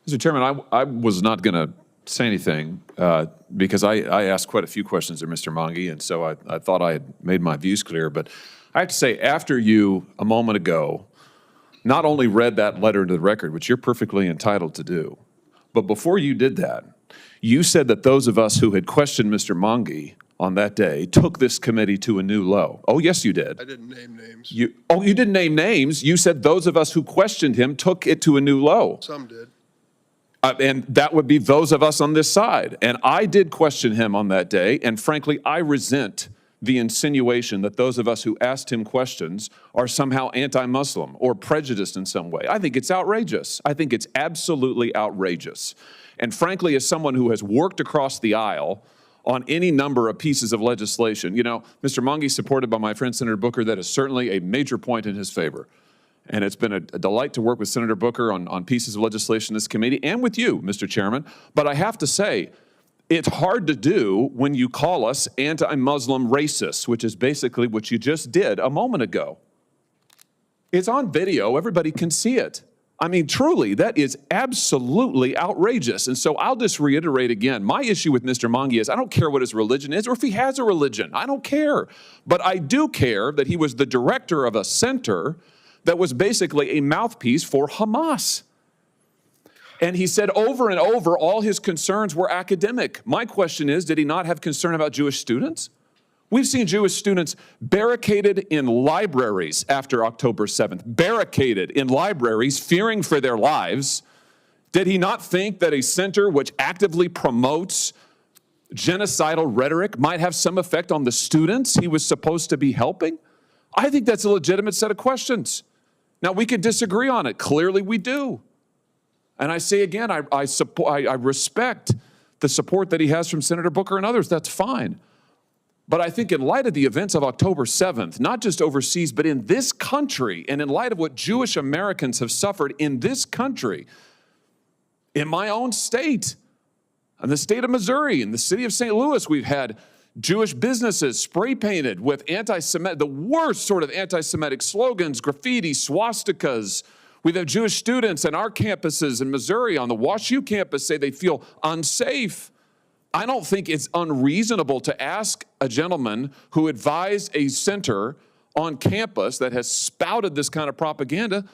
Mr. Chairman, I was not going to say anything because I asked quite a few questions of Mr. Monge, and so I thought I had made my views clear. But I have to say, after you, a moment ago, not only read that letter into the record, which you're perfectly entitled to do, but before you did that, you said that those of us who had questioned Mr. Monge on that day took this committee to a new low. Oh, yes, you did. I didn't name names. You didn't name names. You said those of us who questioned him took it to a new low. Some did. And that would be those of us on this side. And I did question him on that day, and frankly, I resent the insinuation that those of us who asked him questions are somehow anti-Muslim or prejudiced in some way. I think it's outrageous. I think it's absolutely outrageous. And frankly, as someone who has worked across the aisle on any number of pieces of legislation, you know, Mr. Monge is supported by my friend Senator Booker. That is certainly a major point in his favor. And it's been a delight to work with Senator Booker on pieces of legislation in this committee and with you, Mr. Chairman. But I have to say, it's hard to do when you call us anti-Muslim racists, which is basically what you just did a moment ago. It's on video. Everybody can see it. I mean, truly, that is absolutely outrageous. And so I'll just reiterate again, my issue with Mr. Monge is I don't care what his religion is or if he has a religion. I don't care. But I do care that he was the director of a center that was basically a mouthpiece for Hamas. And he said over and over, all his concerns were academic. My question is, did he not have concern about Jewish students? We've seen Jewish students barricaded in libraries after October 7th, barricaded in libraries, fearing for their lives. Did he not think that a center which actively promotes genocidal rhetoric might have some effect on the students he was supposed to be helping? I think that's a legitimate set of questions. Now, we can disagree on it. Clearly, we do. And I say again, I respect the support that he has from Senator Booker and others. That's fine. But I think in light of the events of October 7th, not just overseas, but in this country, and in light of what Jewish Americans have suffered in this country, in my own state, in the state of Missouri, in the city of St. Louis, we've had Jewish businesses spray painted with anti-Semitic, the worst sort of anti-Semitic slogans, graffiti, swastikas. We have Jewish students in our campuses in Missouri on the WashU campus say they feel unsafe. I don't think it's unreasonable to ask a gentleman who advised a center on campus that has spouted this kind of propaganda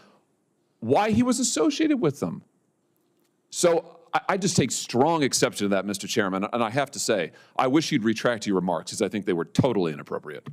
why he was associated with them. So I just take strong exception to that, Mr. Chairman, and I have to say, I wish you'd retract your remarks because I think they were totally inappropriate.